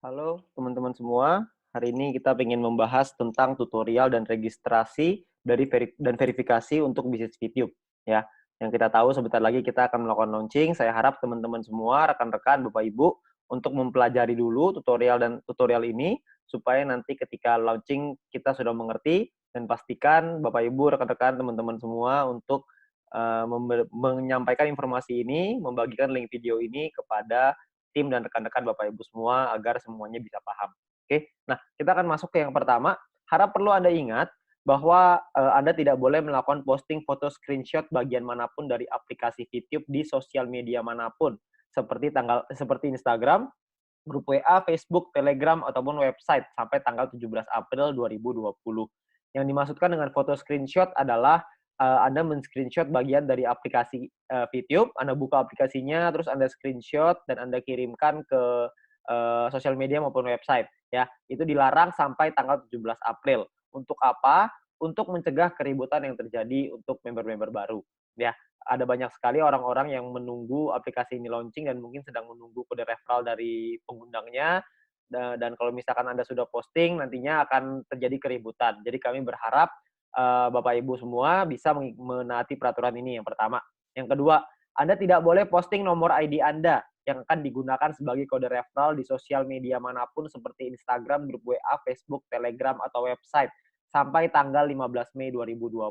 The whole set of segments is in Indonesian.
Halo teman-teman semua, hari ini kita ingin membahas tentang tutorial dan registrasi dan verifikasi untuk bisnis YouTube ya. Yang kita tahu sebentar lagi kita akan melakukan launching. Saya harap teman-teman semua, rekan-rekan, Bapak Ibu untuk mempelajari dulu tutorial ini supaya nanti ketika launching kita sudah mengerti dan pastikan Bapak Ibu, rekan-rekan, teman-teman semua untuk menyampaikan informasi ini, membagikan link video ini kepada tim dan rekan-rekan Bapak Ibu semua agar semuanya bisa paham. Oke, nah kita akan masuk ke yang pertama. Harap perlu Anda ingat bahwa Anda tidak boleh melakukan posting foto screenshot bagian manapun dari aplikasi YouTube di sosial media manapun seperti Instagram, grup WA, Facebook, Telegram, ataupun website sampai tanggal 17 April 2020. Yang dimaksudkan dengan foto screenshot adalah Anda men-screenshot bagian dari aplikasi YouTube, Anda buka aplikasinya, terus Anda screenshot dan Anda kirimkan ke sosial media maupun website. Ya, itu dilarang sampai tanggal 17 April. Untuk apa? Untuk mencegah keributan yang terjadi untuk member-member baru. Ya, ada banyak sekali orang-orang yang menunggu aplikasi ini launching dan mungkin sedang menunggu kode referral dari pengundangnya. Dan kalau misalkan Anda sudah posting, nantinya akan terjadi keributan. Jadi kami berharap Bapak Ibu semua bisa menaati peraturan ini yang pertama. Yang kedua, Anda tidak boleh posting nomor ID Anda yang akan digunakan sebagai kode referral di sosial media manapun seperti Instagram, grup WA, Facebook, Telegram, atau website sampai tanggal 15 Mei 2020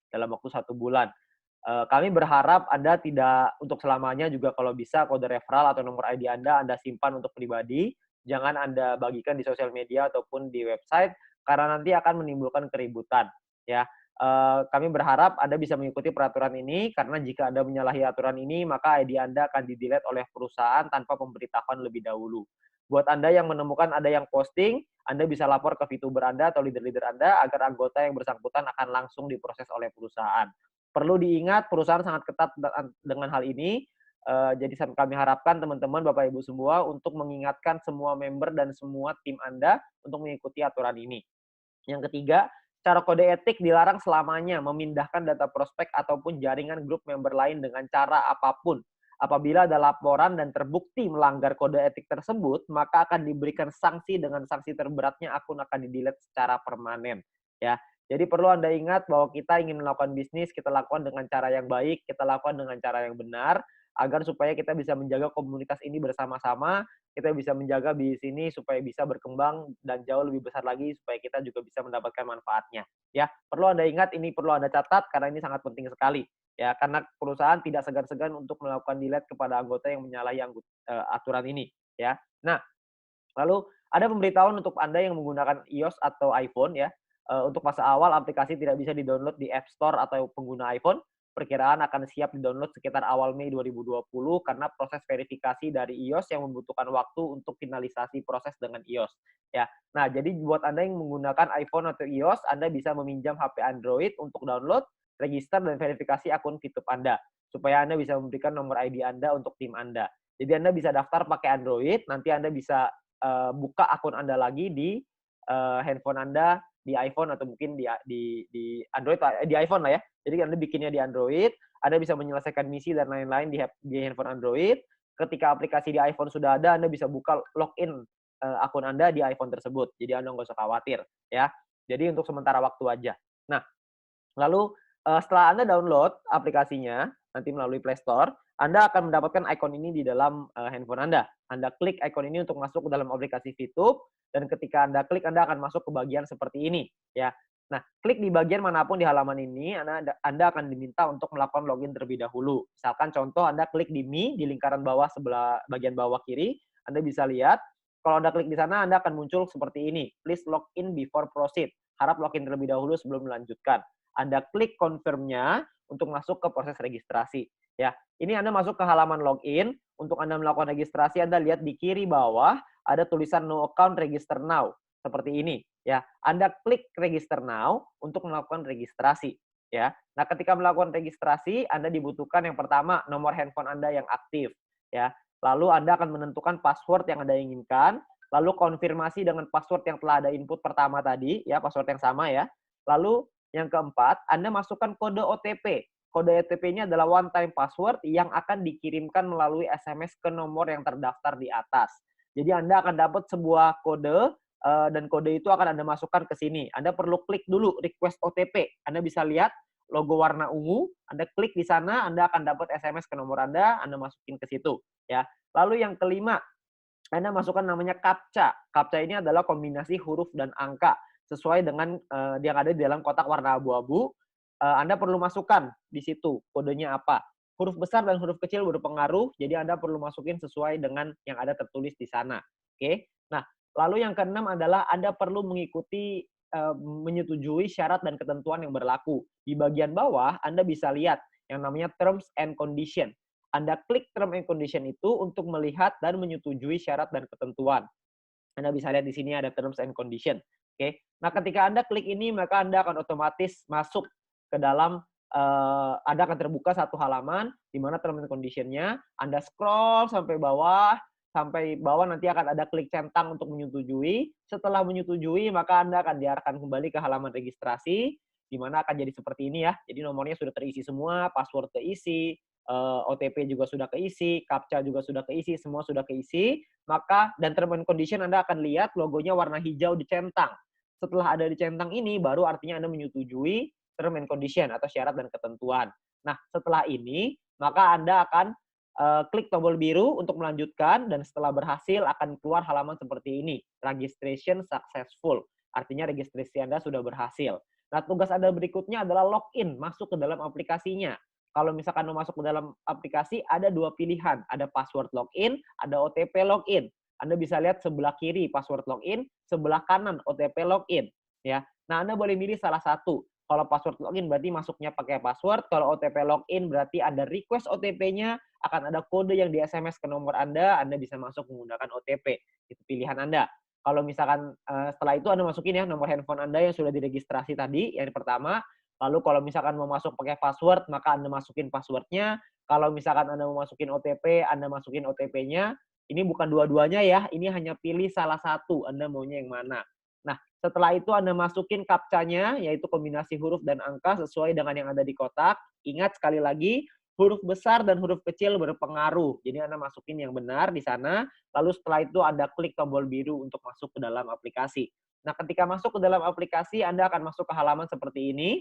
dalam waktu 1 bulan. Kami berharap Anda tidak untuk selamanya juga kalau bisa kode referral atau nomor ID Anda simpan untuk pribadi, jangan Anda bagikan di sosial media ataupun di website karena nanti akan menimbulkan keributan ya. Kami berharap Anda bisa mengikuti peraturan ini karena jika Anda menyalahi aturan ini maka ID Anda akan di-delete oleh perusahaan tanpa pemberitahuan lebih dahulu. Buat Anda yang menemukan ada yang posting, Anda bisa lapor ke VTuber Anda atau leader-leader Anda agar anggota yang bersangkutan akan langsung diproses oleh perusahaan. Perlu diingat perusahaan sangat ketat dengan hal ini, jadi kami harapkan teman-teman, Bapak Ibu semua untuk mengingatkan semua member dan semua tim Anda untuk mengikuti aturan ini. Yang ketiga, secara kode etik dilarang selamanya memindahkan data prospek ataupun jaringan grup member lain dengan cara apapun. Apabila ada laporan dan terbukti melanggar kode etik tersebut, maka akan diberikan sanksi dengan sanksi terberatnya akun akan di-delete secara permanen. Ya, jadi perlu Anda ingat bahwa kita ingin melakukan bisnis, kita lakukan dengan cara yang baik, kita lakukan dengan cara yang benar, agar supaya kita bisa menjaga komunitas ini bersama-sama, kita bisa menjaga bisnis ini supaya bisa berkembang dan jauh lebih besar lagi supaya kita juga bisa mendapatkan manfaatnya. Ya, perlu Anda ingat ini perlu Anda catat karena ini sangat penting sekali. Ya, karena perusahaan tidak segan-segan untuk melakukan delete kepada anggota yang menyalahi aturan ini. Ya, nah lalu ada pemberitahuan untuk Anda yang menggunakan iOS atau iPhone ya. Untuk masa awal aplikasi tidak bisa di-download di App Store atau pengguna iPhone. Perkiraan akan siap di-download sekitar awal Mei 2020 karena proses verifikasi dari iOS yang membutuhkan waktu untuk finalisasi proses dengan iOS ya. Nah, jadi buat Anda yang menggunakan iPhone atau iOS, Anda bisa meminjam HP Android untuk download, register dan verifikasi akun YouTube Anda supaya Anda bisa memberikan nomor ID Anda untuk tim Anda. Jadi Anda bisa daftar pakai Android, nanti Anda bisa buka akun Anda lagi di handphone Anda, di iPhone atau mungkin di Android, di iPhone lah ya. Jadi Anda bikinnya di Android, Anda bisa menyelesaikan misi dan lain-lain di handphone Android. Ketika aplikasi di iPhone sudah ada, Anda bisa buka login akun Anda di iPhone tersebut. Jadi Anda nggak usah khawatir ya. Jadi untuk sementara waktu aja. Nah, lalu setelah Anda download aplikasinya, nanti melalui Play Store, Anda akan mendapatkan ikon ini di dalam handphone Anda. Anda klik ikon ini untuk masuk ke dalam aplikasi VTube, dan ketika Anda klik, Anda akan masuk ke bagian seperti ini. Ya. Nah, klik di bagian manapun di halaman ini, Anda akan diminta untuk melakukan login terlebih dahulu. Misalkan contoh, Anda klik di Me, di lingkaran bawah sebelah bagian bawah kiri, Anda bisa lihat, kalau Anda klik di sana, Anda akan muncul seperti ini. Please login before proceed. Harap login terlebih dahulu sebelum melanjutkan. Anda klik confirm-nya untuk masuk ke proses registrasi. Ya, ini Anda masuk ke halaman login. Untuk Anda melakukan registrasi, Anda lihat di kiri bawah ada tulisan no account register now seperti ini. Ya, Anda klik register now untuk melakukan registrasi. Ya, nah ketika melakukan registrasi, Anda dibutuhkan yang pertama nomor handphone Anda yang aktif. Ya, lalu Anda akan menentukan password yang Anda inginkan. Lalu konfirmasi dengan password yang telah ada input pertama tadi, ya password yang sama ya. Lalu yang keempat, Anda masukkan kode OTP. Kode OTP-nya adalah one time password yang akan dikirimkan melalui SMS ke nomor yang terdaftar di atas. Jadi Anda akan dapat sebuah kode dan kode itu akan Anda masukkan ke sini. Anda perlu klik dulu request OTP. Anda bisa lihat logo warna ungu, Anda klik di sana, Anda akan dapat SMS ke nomor Anda masukin ke situ ya. Lalu yang kelima, Anda masukkan namanya CAPTCHA. CAPTCHA ini adalah kombinasi huruf dan angka sesuai dengan yang ada di dalam kotak warna abu-abu. Anda perlu masukkan di situ kodenya apa. Huruf besar dan huruf kecil berpengaruh, jadi Anda perlu masukin sesuai dengan yang ada tertulis di sana. Oke. Nah, lalu yang keenam adalah Anda perlu mengikuti menyetujui syarat dan ketentuan yang berlaku. Di bagian bawah Anda bisa lihat yang namanya terms and condition. Anda klik term and condition itu untuk melihat dan menyetujui syarat dan ketentuan. Anda bisa lihat di sini ada terms and condition. Oke. Nah, ketika Anda klik ini, maka Anda akan otomatis masuk ke dalam Anda akan terbuka satu halaman di mana terms and condition-nya. Anda scroll sampai bawah nanti akan ada klik centang untuk menyetujui. Setelah menyetujui, maka Anda akan diarahkan kembali ke halaman registrasi, di mana akan jadi seperti ini ya. Jadi nomornya sudah terisi semua, password keisi, OTP juga sudah keisi, CAPTCHA juga sudah keisi, semua sudah keisi, maka dan term and condition Anda akan lihat logonya warna hijau dicentang. Setelah ada dicentang ini, baru artinya Anda menyetujui term and condition atau syarat dan ketentuan. Nah, setelah ini, maka Anda akan klik tombol biru untuk melanjutkan, dan setelah berhasil akan keluar halaman seperti ini, registration successful. Artinya registrasi Anda sudah berhasil. Nah, tugas Anda berikutnya adalah login, masuk ke dalam aplikasinya. Kalau misalkan mau masuk ke dalam aplikasi, ada dua pilihan. Ada password login, ada OTP login. Anda bisa lihat sebelah kiri password login, sebelah kanan OTP login. Ya. Nah, Anda boleh milih salah satu. Kalau password login berarti masuknya pakai password. Kalau OTP login berarti Anda request OTP-nya, akan ada kode yang di SMS ke nomor Anda bisa masuk menggunakan OTP. Itu pilihan Anda. Kalau misalkan setelah itu Anda masukin ya nomor handphone Anda yang sudah diregistrasi tadi, yang pertama. Lalu kalau misalkan mau masuk pakai password, maka Anda masukin password-nya. Kalau misalkan Anda mau masukin OTP, Anda masukin OTP-nya. Ini bukan dua-duanya ya, ini hanya pilih salah satu, Anda maunya yang mana. Nah, setelah itu Anda masukin CAPTCHA-nya, yaitu kombinasi huruf dan angka sesuai dengan yang ada di kotak. Ingat sekali lagi, huruf besar dan huruf kecil berpengaruh. Jadi Anda masukin yang benar di sana, lalu setelah itu Anda klik tombol biru untuk masuk ke dalam aplikasi. Nah, ketika masuk ke dalam aplikasi, Anda akan masuk ke halaman seperti ini.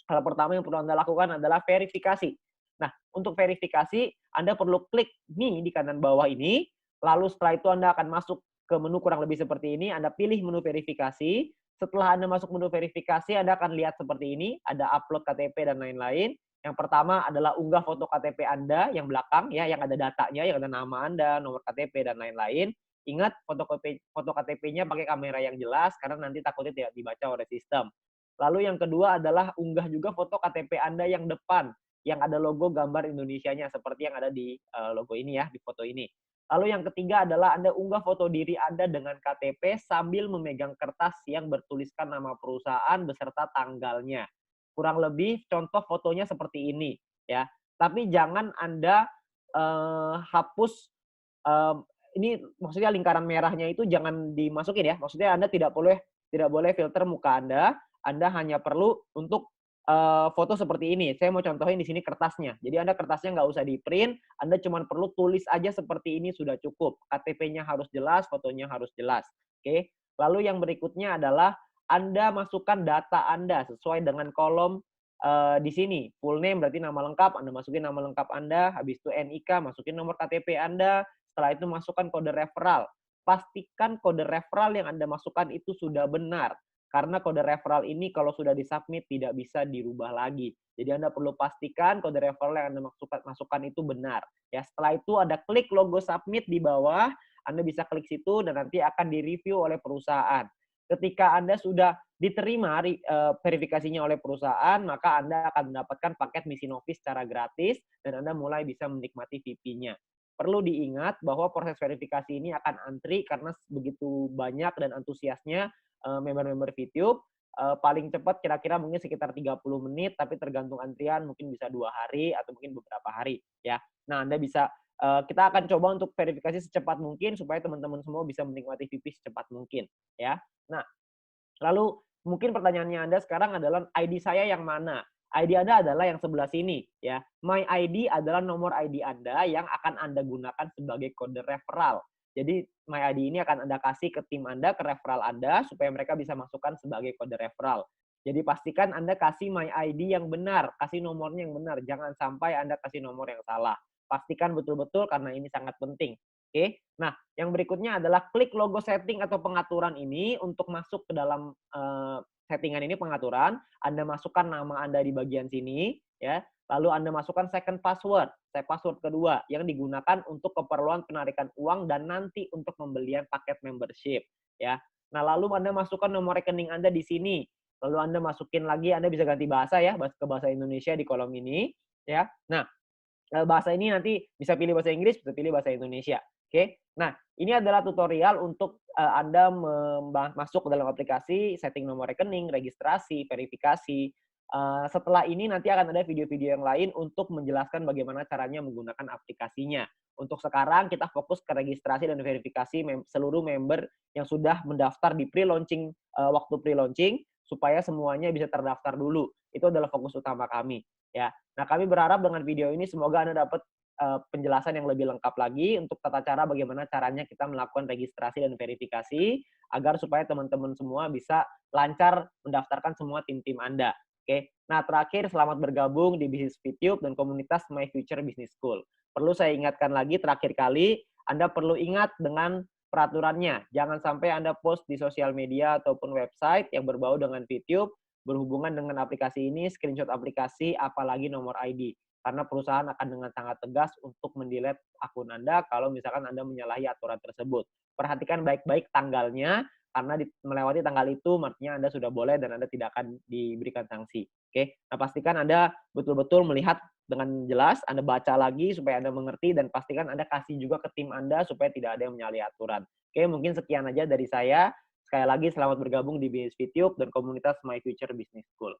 Hal pertama yang perlu Anda lakukan adalah verifikasi. Nah, untuk verifikasi, Anda perlu klik nih di kanan bawah ini, lalu setelah itu Anda akan masuk ke menu kurang lebih seperti ini, Anda pilih menu verifikasi. Setelah Anda masuk menu verifikasi, Anda akan lihat seperti ini, ada upload KTP dan lain-lain. Yang pertama adalah unggah foto KTP Anda yang belakang, ya, yang ada datanya, yang ada nama Anda, nomor KTP, dan lain-lain. Ingat, foto KTP-nya pakai kamera yang jelas, karena nanti takutnya tidak dibaca oleh sistem. Lalu yang kedua adalah unggah juga foto KTP Anda yang depan, yang ada logo gambar Indonesianya, seperti yang ada di logo ini ya, di foto ini. Lalu yang ketiga adalah Anda unggah foto diri Anda dengan KTP sambil memegang kertas yang bertuliskan nama perusahaan beserta tanggalnya. Kurang lebih contoh fotonya seperti ini ya. Tapi jangan Anda hapus ini maksudnya lingkaran merahnya itu jangan dimasukin ya. Maksudnya Anda tidak boleh filter muka Anda. Anda hanya perlu untuk foto seperti ini. Saya mau contohin di sini kertasnya. Jadi Anda kertasnya nggak usah di-print, Anda cuma perlu tulis aja seperti ini sudah cukup. KTP-nya harus jelas, fotonya harus jelas. Oke. Lalu yang berikutnya adalah Anda masukkan data Anda sesuai dengan kolom di sini. Full name berarti nama lengkap, Anda masukin nama lengkap Anda, habis itu NIK, masukin nomor KTP Anda, setelah itu masukkan kode referral. Pastikan kode referral yang Anda masukkan itu sudah benar. Karena kode referral ini kalau sudah disubmit tidak bisa dirubah lagi. Jadi Anda perlu pastikan kode referral yang Anda masukkan itu benar. Ya, setelah itu Anda klik logo submit di bawah, Anda bisa klik situ dan nanti akan direview oleh perusahaan. Ketika Anda sudah diterima verifikasinya oleh perusahaan, maka Anda akan mendapatkan paket Mission Office secara gratis dan Anda mulai bisa menikmati VIP-nya. Perlu diingat bahwa proses verifikasi ini akan antri karena begitu banyak dan antusiasnya member-member VTube. Paling cepat kira-kira mungkin sekitar 30 menit, tapi tergantung antrian mungkin bisa 2 hari atau mungkin beberapa hari ya. Nah, Anda bisa kita akan coba untuk verifikasi secepat mungkin supaya teman-teman semua bisa menikmati VIP secepat mungkin ya. Nah, lalu mungkin pertanyaannya Anda sekarang adalah ID saya yang mana? ID Anda adalah yang sebelah sini ya. My ID adalah nomor ID Anda yang akan Anda gunakan sebagai kode referral. Jadi My ID ini akan Anda kasih ke tim Anda, ke referral Anda, supaya mereka bisa masukkan sebagai kode referral. Jadi pastikan Anda kasih My ID yang benar, kasih nomornya yang benar. Jangan sampai Anda kasih nomor yang salah. Pastikan betul-betul karena ini sangat penting. Oke. Nah, yang berikutnya adalah klik logo setting atau pengaturan ini untuk masuk ke dalam settingan ini pengaturan. Anda masukkan nama Anda di bagian sini, ya. Lalu Anda masukkan second password, password kedua yang digunakan untuk keperluan penarikan uang dan nanti untuk pembelian paket membership, ya. Nah, lalu Anda masukkan nomor rekening Anda di sini. Lalu Anda masukin lagi, Anda bisa ganti bahasa ya, ke bahasa Indonesia di kolom ini, ya. Nah, bahasa ini nanti bisa pilih bahasa Inggris, bisa pilih bahasa Indonesia. Oke. Nah, ini adalah tutorial untuk Anda masuk ke dalam aplikasi, setting nomor rekening, registrasi, verifikasi. Setelah ini nanti akan ada video-video yang lain untuk menjelaskan bagaimana caranya menggunakan aplikasinya. Untuk sekarang kita fokus ke registrasi dan verifikasi seluruh member yang sudah mendaftar di pre-launching, waktu pre-launching, supaya semuanya bisa terdaftar dulu. Itu adalah fokus utama kami, ya. Nah, kami berharap dengan video ini semoga Anda dapat penjelasan yang lebih lengkap lagi untuk tata cara bagaimana caranya kita melakukan registrasi dan verifikasi agar supaya teman-teman semua bisa lancar mendaftarkan semua tim-tim Anda. Oke. Nah, terakhir selamat bergabung di Bisnis YouTube dan komunitas My Future Business School. Perlu saya ingatkan lagi terakhir kali, Anda perlu ingat dengan peraturannya. Jangan sampai Anda post di sosial media ataupun website yang berbau dengan YouTube berhubungan dengan aplikasi ini, screenshot aplikasi, apalagi nomor ID. Karena perusahaan akan dengan sangat tegas untuk mendelete akun Anda kalau misalkan Anda menyalahi aturan tersebut. Perhatikan baik-baik tanggalnya, karena melewati tanggal itu artinya Anda sudah boleh dan Anda tidak akan diberikan sanksi. Oke, nah pastikan Anda betul-betul melihat dengan jelas, Anda baca lagi supaya Anda mengerti dan pastikan Anda kasih juga ke tim Anda supaya tidak ada yang menyalahi aturan. Oke, mungkin sekian aja dari saya. Sekali lagi selamat bergabung di Bisnis YouTube dan komunitas My Future Business School.